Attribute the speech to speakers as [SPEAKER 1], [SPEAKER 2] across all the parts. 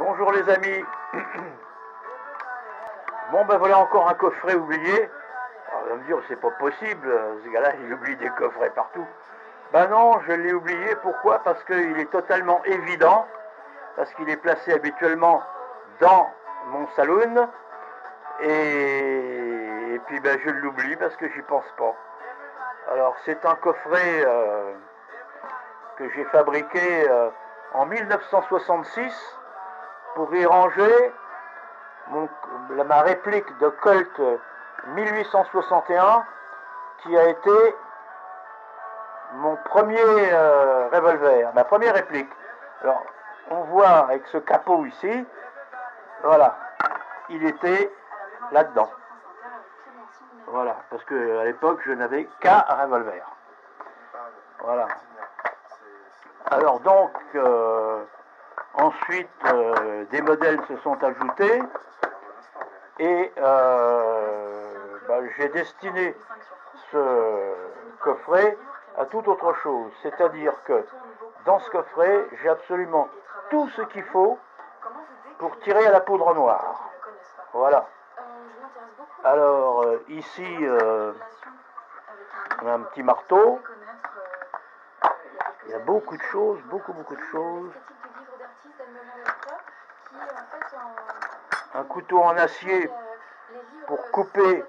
[SPEAKER 1] Bonjour les amis. Bon ben voilà encore un coffret oublié. Alors, on va me dire c'est pas possible, ce gars-là il oublie des coffrets partout. Ben non, je l'ai oublié, pourquoi? Parce qu'il est totalement évident, parce qu'il est placé habituellement dans mon saloon, et puis ben je l'oublie parce que j'y pense pas. Alors c'est un coffret que j'ai fabriqué en 1966 pour y ranger ma réplique de Colt 1861 qui a été mon premier revolver, ma première réplique. Alors on voit avec ce capot ici, voilà, il était là-dedans. Voilà, parce qu'à l'époque je n'avais qu'un revolver. Voilà. Alors donc ensuite des modèles se sont ajoutés et j'ai destiné ce coffret à toute autre chose, c'est-à-dire que dans ce coffret j'ai absolument tout ce qu'il faut pour tirer à la poudre noire. Voilà. Alors ici on a un petit marteau. Il y a beaucoup de choses, beaucoup de choses. Un couteau en acier pour couper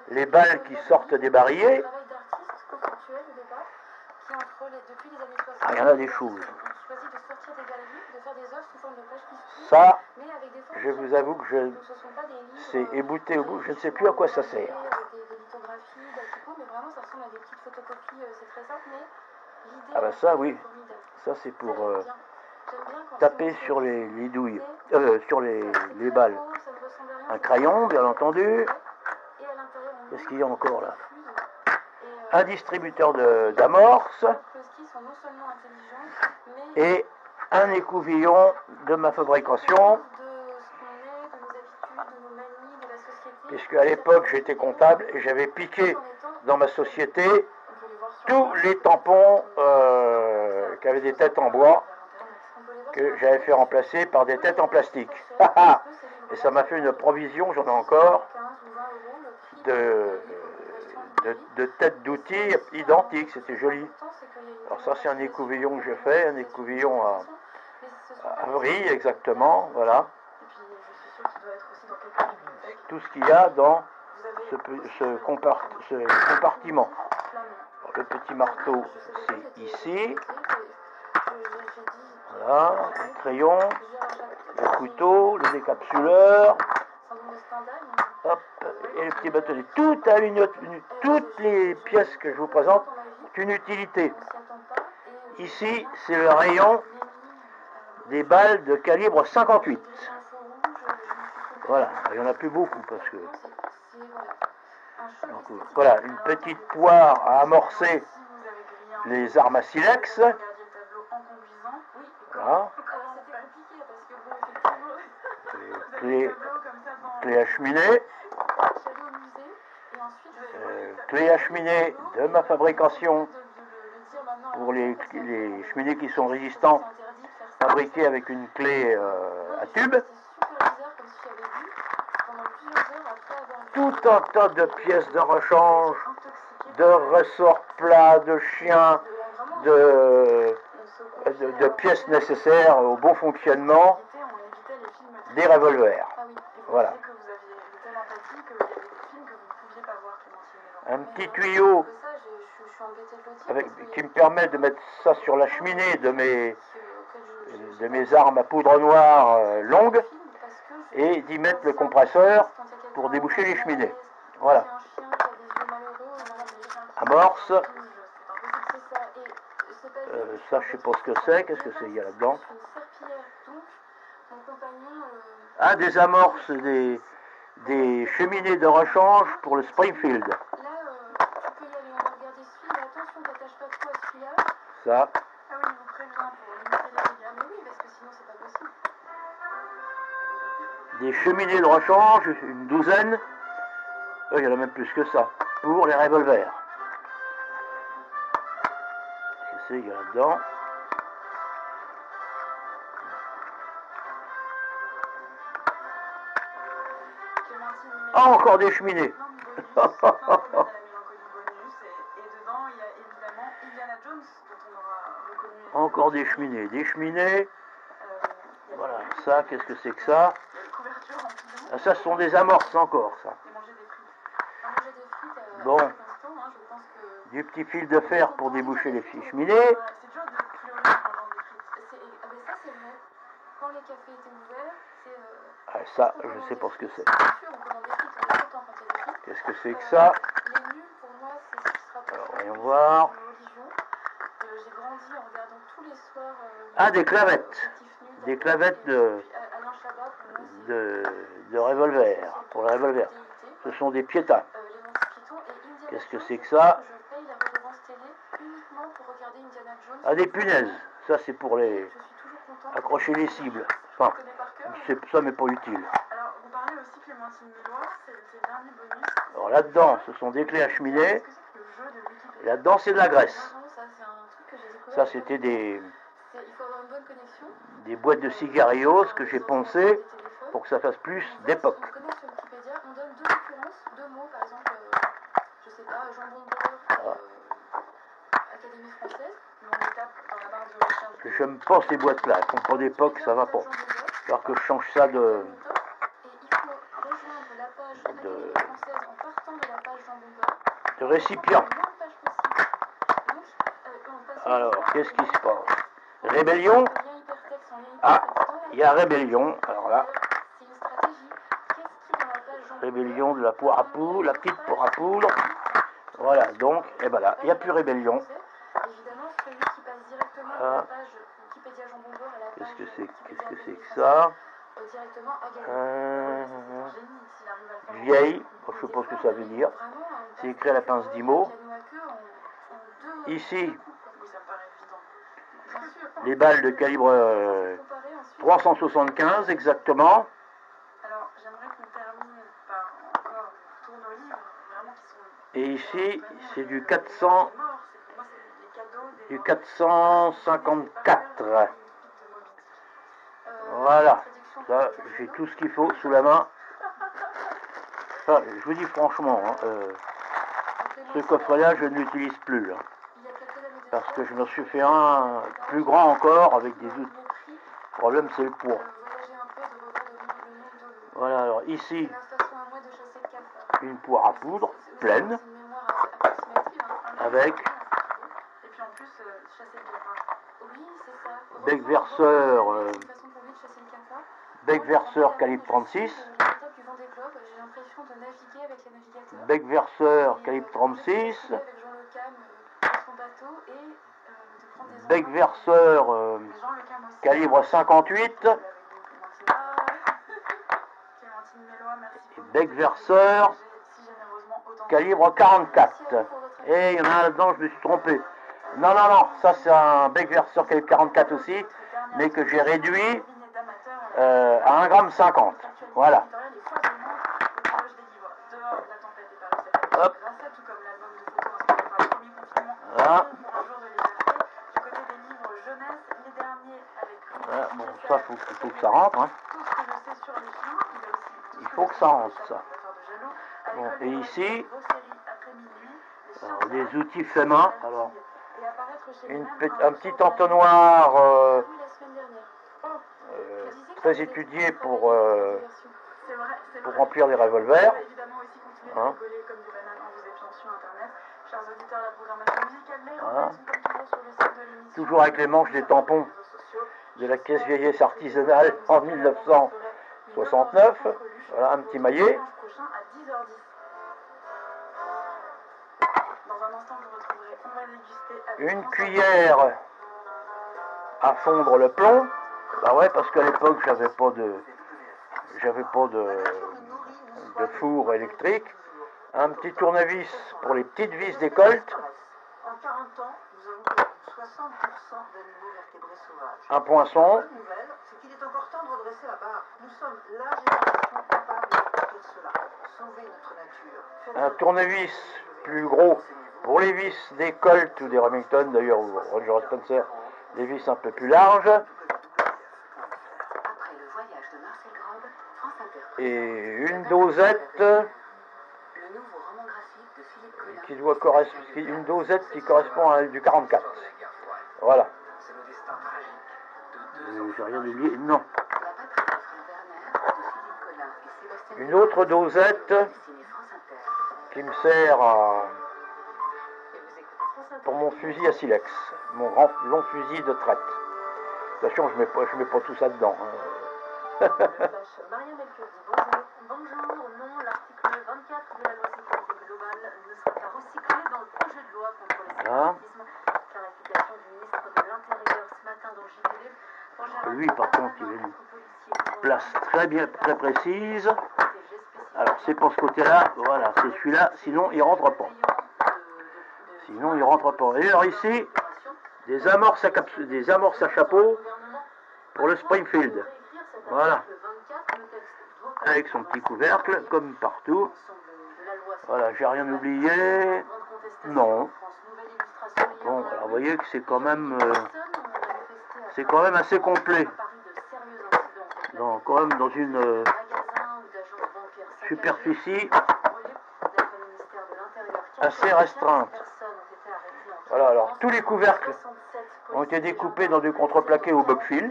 [SPEAKER 1] les balles qui sortent des barillet. Ah, il y en a des choses. Ça, je vous avoue que c'est ébouté au bout, je ne sais plus à quoi ça sert. Ah bah ça oui, ça c'est pour taper sur les douilles, sur les balles. Un crayon bien entendu. Qu'est-ce qu'il y a encore là? Un distributeur d'amorce et un écouvillon de ma fabrication. Puisque à l'époque j'étais comptable et j'avais piqué dans ma société tous les tampons qui avaient des têtes en bois que j'avais fait remplacer par des têtes en plastique. Et ça m'a fait une provision, j'en ai encore, de têtes d'outils identiques, c'était joli. Alors ça c'est un écouvillon que j'ai fait, un écouvillon à vrille exactement, voilà. Tout ce qu'il y a dans ce compartiment. Alors, le petit marteau c'est ici. Voilà, le crayon, le couteau, le décapsuleur, hop, et le petit bâtonnet. Toutes les pièces que je vous présente ont une utilité. Ici, c'est le rayon des balles de calibre 58. Voilà, il n'y en a plus beaucoup parce que... Donc, voilà, une petite poire à amorcer les armes à silex. Voilà. Clé à cheminée. Clé à cheminée de ma fabrication pour les cheminées qui sont résistantes, fabriquées avec une clé à tube. Tout un tas de pièces de rechange, de ressorts plats, de chiens, de pièces nécessaires au bon fonctionnement des revolvers. Voilà. Un petit tuyau qui me permet de mettre ça sur la cheminée de mes armes à poudre noire longues et d'y mettre le compresseur pour déboucher les cheminées. Voilà. Amorce. Ça, je sais pas ce que c'est. Qu'est-ce que c'est il y a là-dedans? Ah, des amorces, des cheminées de rechange pour le Springfield. Ça. Des cheminées de rechange, une douzaine. Il y en a même plus que ça, pour les revolvers. Qu'est-ce que c'est, il y a là-dedans? Ah, encore des cheminées.
[SPEAKER 2] Non, bonus, plein de remèdes à la mélancolie bonus. Et dedans, il y a évidemment Indiana Jones, dont on aura reconnu.
[SPEAKER 1] Encore des cheminées. Des cheminées. Voilà,
[SPEAKER 2] les-
[SPEAKER 1] ça, qu'est-ce que c'est que ça?
[SPEAKER 2] les couvertures en pilon.
[SPEAKER 1] Ah, ça, ce sont des amorces encore, ça.
[SPEAKER 2] Et manger des frites. Manger des frites
[SPEAKER 1] Bon.
[SPEAKER 2] à cet instant, hein, je pense que...
[SPEAKER 1] Du petit fil de fer pour déboucher les cheminées.
[SPEAKER 2] C'est dur de pleurer en mangeant des frites. Mais ça, c'est vrai. Quand les cafés étaient ouverts, c'est...
[SPEAKER 1] Ah, ça, je sais pas ce que c'est.
[SPEAKER 2] Bien sûr, on commande des frites, on est content quand il y a des frites.
[SPEAKER 1] Qu'est-ce que c'est que ça?
[SPEAKER 2] Les nuls, pour moi, c'est ce qui se rapproche
[SPEAKER 1] Alors,
[SPEAKER 2] le
[SPEAKER 1] voyons
[SPEAKER 2] plus
[SPEAKER 1] voir.
[SPEAKER 2] de ma religion. J'ai grandi en regardant tous les soirs...
[SPEAKER 1] Ah, des clavettes.
[SPEAKER 2] Objectif Nul,
[SPEAKER 1] Des clavettes
[SPEAKER 2] et puis Alain Chabat, pour moi, c'est...
[SPEAKER 1] de revolver. Pour le revolver. Ce sont des piétas.
[SPEAKER 2] Les Monty Python et Indiana
[SPEAKER 1] Qu'est-ce que
[SPEAKER 2] Jones,
[SPEAKER 1] c'est que ça?
[SPEAKER 2] je paye la redevance télé uniquement pour regarder Indiana Jones.
[SPEAKER 1] Ah, des punaises. Ça, c'est pour les
[SPEAKER 2] Je suis toujours contente.
[SPEAKER 1] accrocher les cibles.
[SPEAKER 2] Je
[SPEAKER 1] Enfin,
[SPEAKER 2] connais par cœur.
[SPEAKER 1] c'est ça, mais pas utile.
[SPEAKER 2] Alors, vous parlez aussi Clémentine Mélois, c'est le dernier bonus.
[SPEAKER 1] Alors là-dedans, ce sont des clés à cheminée.
[SPEAKER 2] Qu'est-ce que c'est que le jeu de Wikipédia?
[SPEAKER 1] Et là-dedans, c'est de la graisse.
[SPEAKER 2] Non, ça, c'est un truc que j'ai découvert.
[SPEAKER 1] Ça, c'était des
[SPEAKER 2] Il faut avoir une bonne connexion.
[SPEAKER 1] boîtes de cigarios que j'ai poncées pour que ça fasse plus d'époque.
[SPEAKER 2] On connecte sur Wikipédia, on donne deux références, deux mots, par exemple, je sais pas, jambon beurre, Académie française, mais on les tape dans la barre de recherche.
[SPEAKER 1] J'aime pas ces boîtes-là. Elles font pas d'époque, ça va pas. Alors que je change ça de...
[SPEAKER 2] Et il faut rejoindre la page Académie française en partant de la page jambon beurre.
[SPEAKER 1] de récipient.
[SPEAKER 2] La moins de pages possible. Donc, on passe
[SPEAKER 1] Alors, qu'est-ce qui se passe? Rébellion.
[SPEAKER 2] en lien hypertexte, en lien
[SPEAKER 1] Ah,
[SPEAKER 2] hypertexte dans la
[SPEAKER 1] il y a rébellion. Alors là,
[SPEAKER 2] c'est une stratégie. Qu'est-ce qui dans la page jambon
[SPEAKER 1] rébellion de la poire à poule, la petite poire à poule. Voilà, donc, et ben là, il n'y a plus rébellion.
[SPEAKER 2] Évidemment, celui qui passe directement de la page Wikipédia jambon beurre à la page
[SPEAKER 1] Qu'est-ce que c'est
[SPEAKER 2] Wikipédia
[SPEAKER 1] que ça?
[SPEAKER 2] directement à gagner.
[SPEAKER 1] Vieille, je sais pas ce que ça veut dire. C'est écrit à la pince d'IMO. Ici, les balles de calibre 375 exactement.
[SPEAKER 2] Alors, j'aimerais qu'on termine par encore tourne aux livres, vraiment qui sont...
[SPEAKER 1] Et ici, c'est du 400, du 454. Voilà, ça, j'ai tout ce qu'il faut sous la main. Enfin, je vous dis franchement, hein, ce coffret-là, je ne l'utilise plus. Hein, parce que je me suis fait un plus grand encore avec des outils. Le problème, c'est le poids. Voilà, alors ici, une poire à poudre pleine, avec bec verseur calibre 36, bec verseur calibre 36, bec verseur calibre 58, et bec verseur calibre 44. Et il y en a un là-dedans, je me suis trompé. Non, non, non, ça c'est un bec verseur calibre 44 aussi, mais que j'ai réduit à 1,50 g. Voilà. Hop. Voilà. Voilà. Bon, ça, faut que ça rentre. Hein. Il faut que ça rentre, ça. Bon, et ici, alors, des outils faits main. Alors, un petit entonnoir très étudié pour remplir les revolvers. Hein. Voilà. Toujours avec les manches des tampons de la caisse vieillesse artisanale en 1969. Voilà, un petit maillet. Une cuillère à fondre le plomb. Bah ouais, parce qu'à l'époque j'avais pas de four électrique. Un petit tournevis pour les petites vis des colts.
[SPEAKER 3] En 40 ans, nous avons connu 60% d'animaux vertébrés sauvages.
[SPEAKER 1] Un poinçon.
[SPEAKER 3] La bonne nouvelle, c'est qu'il est encore temps de redresser la barre. Nous sommes la génération capable d'accomplir cela. Sauver notre nature.
[SPEAKER 1] Un tournevis plus gros pour les vis des Colt ou des Remington, d'ailleurs, ou Roger Spencer, des vis un peu plus larges.
[SPEAKER 4] Après le voyage de Marcel Grob, France Inter
[SPEAKER 1] et une dosette qui doit correspondre, une dosette qui correspond à du 44. Voilà. J'ai rien oublié. Non. Une autre dosette qui me sert pour mon fusil à silex, mon grand long fusil de traite. Attention, je mets pas tout ça dedans.
[SPEAKER 2] Maria Melchior dit bonjour. Non, l'article 24 de la loi sécurité globale ne sera pas recyclé dans le projet de loi contre les séparatismes. Clarification du ministre de l'Intérieur ce matin dans JDD.
[SPEAKER 1] Lui, par contre, il a une place très précise. Alors, c'est pour ce côté-là, voilà, c'est celui-là, sinon il rentre pas. Sinon, il rentre pas. Et alors ici, des amorces à chapeau pour le Springfield. Voilà. Avec son petit couvercle, comme partout. Voilà, j'ai rien oublié. Non. Bon, alors vous voyez que c'est quand même assez complet. Donc, quand même dans une superficie assez restreinte. Voilà, alors tous les couvercles ont été découpés dans du contreplaqué au Buckfield.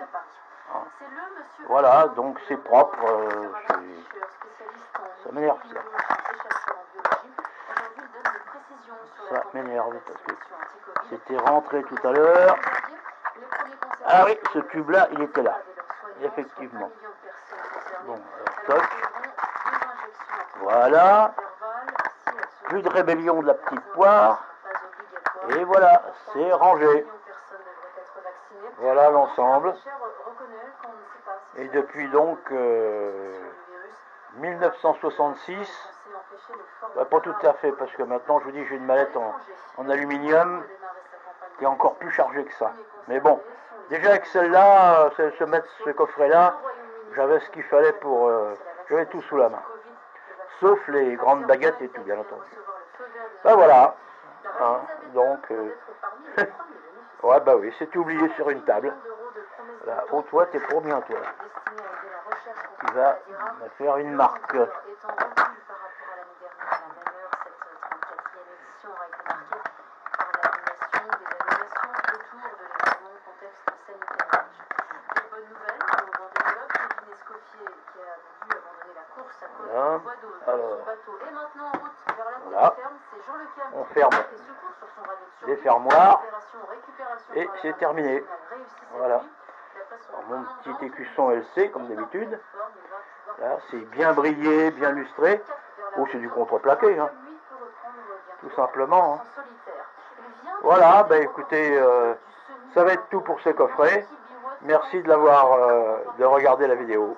[SPEAKER 1] Voilà, donc c'est propre. Ça m'énerve ça. Ça m'énerve parce que c'était rentré tout à l'heure. Ah oui, ce tube-là, il était là. Effectivement. Bon, alors, toc. Voilà. Plus de rébellion de la petite poire. Et voilà, c'est rangé. Voilà l'ensemble. Et depuis donc 1966, bah, pas tout à fait, parce que maintenant je vous dis j'ai une mallette en aluminium qui est encore plus chargée que ça. Mais bon, déjà avec celle-là, ce coffret-là, j'avais ce qu'il fallait pour... j'avais tout sous la main. Sauf les grandes baguettes et tout, bien entendu. Ben voilà. Hein, donc... ouais, bah oui, c'est oublié sur une table. Là, oh, toi, t'es pour bien, toi. Tu vas me faire une marque. Voilà. Alors, voilà. On ferme les fermoirs et c'est terminé. Voilà. Alors, mon petit écusson LC, comme d'habitude. Là, c'est bien brillé, bien lustré. Oh, c'est du contreplaqué, hein. Tout simplement. Hein. Voilà, bah écoutez, ça va être tout pour ce coffret. Merci de regarder la vidéo.